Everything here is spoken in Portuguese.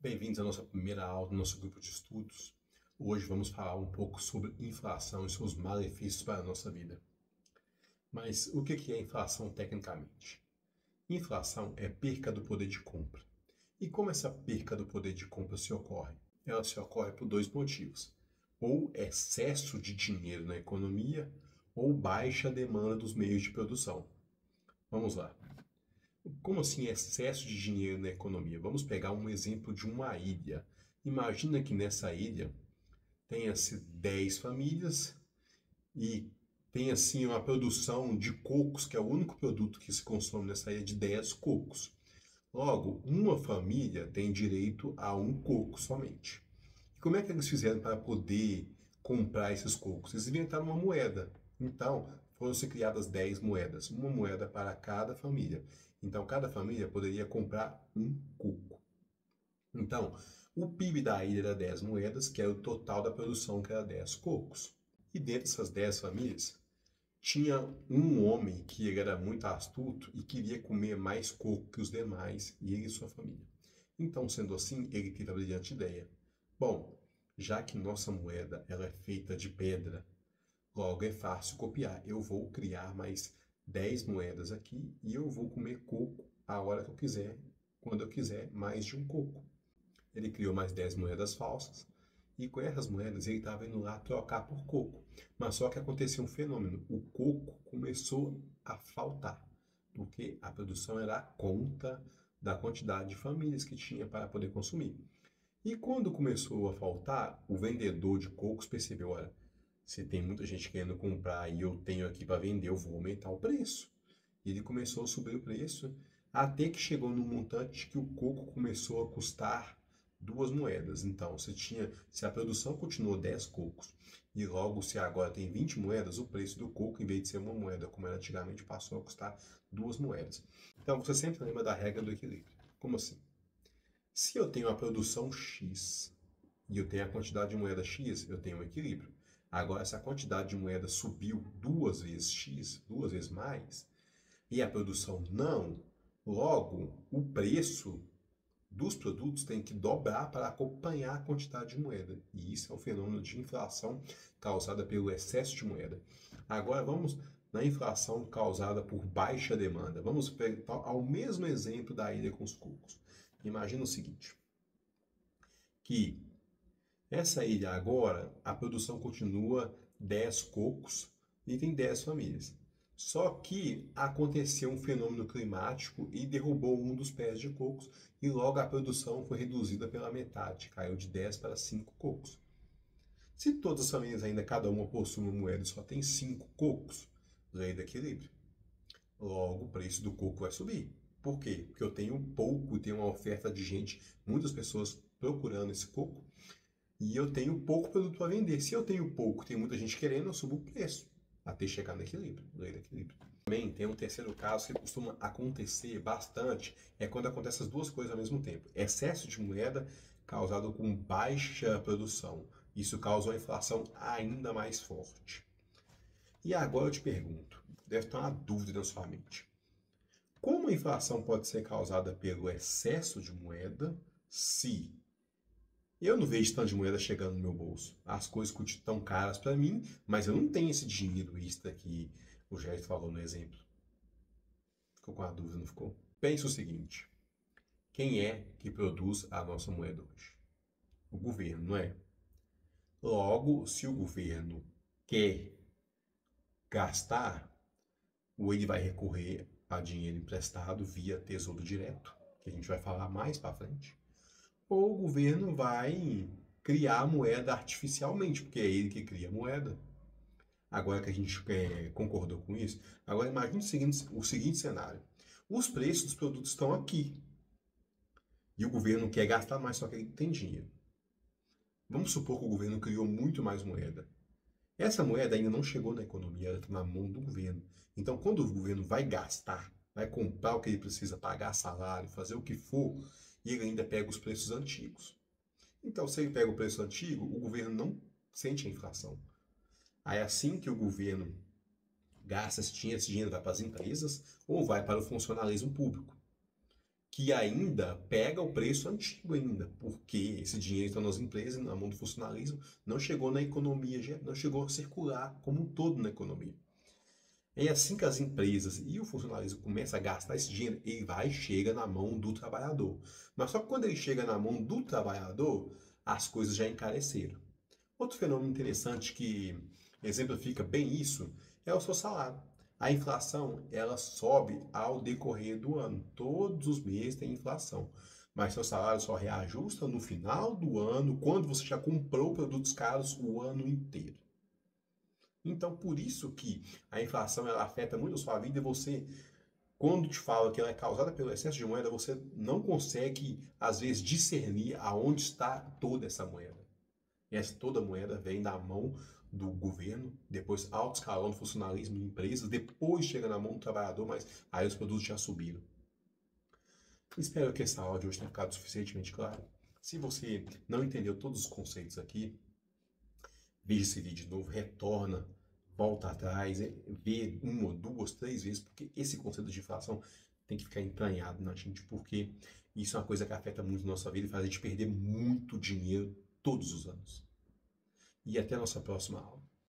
Bem-vindos à nossa primeira aula do nosso grupo de estudos. Hoje vamos falar um pouco sobre inflação e seus malefícios para a nossa vida. Mas o que é inflação tecnicamente? Inflação é perca do poder de compra. E como essa perca do poder de compra se ocorre? Ela se ocorre por dois motivos: ou excesso de dinheiro na economia, ou baixa demanda dos meios de produção. Vamos lá. Como assim excesso de dinheiro na economia? Vamos pegar um exemplo de uma ilha. Imagina que nessa ilha tenha-se 10 famílias e tem assim uma produção de cocos, que é o único produto que se consome nessa ilha, de 10 cocos. Logo, uma família tem direito a um coco somente. E como é que eles fizeram para poder comprar esses cocos? Eles inventaram uma moeda. Então, foram-se criadas 10 moedas, uma moeda para cada família. Então, cada família poderia comprar um coco. Então, o PIB da ilha era 10 moedas, que era o total da produção, que era 10 cocos. E dentro dessas 10 famílias, tinha um homem que ele era muito astuto e queria comer mais coco que os demais, e ele e sua família. Então, sendo assim, ele teve a brilhante ideia. Bom, já que nossa moeda ela é feita de pedra, logo é fácil copiar. Eu vou criar mais 10 moedas aqui e eu vou comer coco a hora que eu quiser, quando eu quiser, mais de um coco. Ele criou mais 10 moedas falsas e com essas moedas ele estava indo lá trocar por coco. Mas só que aconteceu um fenômeno: o coco começou a faltar, porque a produção era a conta da quantidade de famílias que tinha para poder consumir. E quando começou a faltar, o vendedor de cocos percebeu: olha, se tem muita gente querendo comprar e eu tenho aqui para vender, eu vou aumentar o preço. E ele começou a subir o preço até que chegou num montante que o coco começou a custar 2 moedas. Então, se a produção continuou 10 cocos e logo se agora tem 20 moedas, o preço do coco, em vez de ser uma moeda como era antigamente, passou a custar 2 moedas. Então, você sempre lembra da regra do equilíbrio. Como assim? Se eu tenho a produção X e eu tenho a quantidade de moeda X, eu tenho um equilíbrio. Agora, se a quantidade de moeda subiu 2 vezes X, 2 vezes mais, e a produção não, logo o preço dos produtos tem que dobrar para acompanhar a quantidade de moeda. E isso é um fenômeno de inflação causada pelo excesso de moeda. Agora vamos na inflação causada por baixa demanda. Vamos pegar ao mesmo exemplo da ilha com os cocos. Imagina o seguinte, que essa ilha agora, a produção continua 10 cocos e tem 10 famílias. Só que aconteceu um fenômeno climático e derrubou um dos pés de cocos e logo a produção foi reduzida pela metade, caiu de 10 para 5 cocos. Se todas as famílias ainda cada uma possui uma moeda e só tem 5 cocos, lei do equilíbrio. Logo o preço do coco vai subir. Por quê? Porque eu tenho pouco e tenho uma oferta de gente, muitas pessoas procurando esse coco, e eu tenho pouco produto para vender. Se eu tenho pouco, tem muita gente querendo, eu subo o preço até chegar no equilíbrio, lei do equilíbrio. Também tem um terceiro caso que costuma acontecer bastante, é quando acontecem as duas coisas ao mesmo tempo. Excesso de moeda causado com baixa produção. Isso causa uma inflação ainda mais forte. E agora eu te pergunto, deve ter uma dúvida na sua mente. Como a inflação pode ser causada pelo excesso de moeda se eu não vejo tanto de moeda chegando no meu bolso? As coisas custam tão caras para mim, mas eu não tenho esse dinheiro extra que o Jair falou no exemplo. Ficou com a dúvida, não ficou? Pense o seguinte: quem é que produz a nossa moeda hoje? O governo, não é? Logo, se o governo quer gastar, ou ele vai recorrer a dinheiro emprestado via Tesouro Direto, que a gente vai falar mais para frente, ou o governo vai criar a moeda artificialmente, porque é ele que cria a moeda. Agora que a gente concordou com isso, agora imagine o seguinte cenário. Os preços dos produtos estão aqui. E o governo quer gastar mais, só que ele tem dinheiro. Vamos supor que o governo criou muito mais moeda. Essa moeda ainda não chegou na economia, ela está na mão do governo. Então, quando o governo vai gastar, vai comprar o que ele precisa, pagar salário, fazer o que for, e ele ainda pega os preços antigos. Então, se ele pega o preço antigo, o governo não sente a inflação. Aí, assim que o governo gasta esse dinheiro vai para as empresas ou vai para o funcionalismo público, que ainda pega o preço antigo ainda, porque esse dinheiro está nas empresas, na mão do funcionalismo, não chegou na economia, não chegou a circular como um todo na economia. É assim que as empresas e o funcionalismo começam a gastar esse dinheiro, ele vai e chega na mão do trabalhador. Mas só que quando ele chega na mão do trabalhador, as coisas já encareceram. Outro fenômeno interessante que exemplifica bem isso é o seu salário. A inflação, ela sobe ao decorrer do ano. Todos os meses tem inflação. Mas seu salário só reajusta no final do ano, quando você já comprou produtos caros o ano inteiro. Então, por isso que a inflação ela afeta muito a sua vida e você, quando te fala que ela é causada pelo excesso de moeda, você não consegue, às vezes, discernir aonde está toda essa moeda. E essa toda moeda vem da mão do governo, depois alto escalão do funcionalismo de empresas, depois chega na mão do trabalhador, mas aí os produtos já subiram. Espero que essa áudio hoje tenha ficado suficientemente claro. Se você não entendeu todos os conceitos aqui, veja esse vídeo de novo, retorna, volta atrás, vê uma, duas, três vezes, porque esse conceito de inflação tem que ficar entranhado na gente, porque isso é uma coisa que afeta muito a nossa vida e faz a gente perder muito dinheiro todos os anos. E até a nossa próxima aula.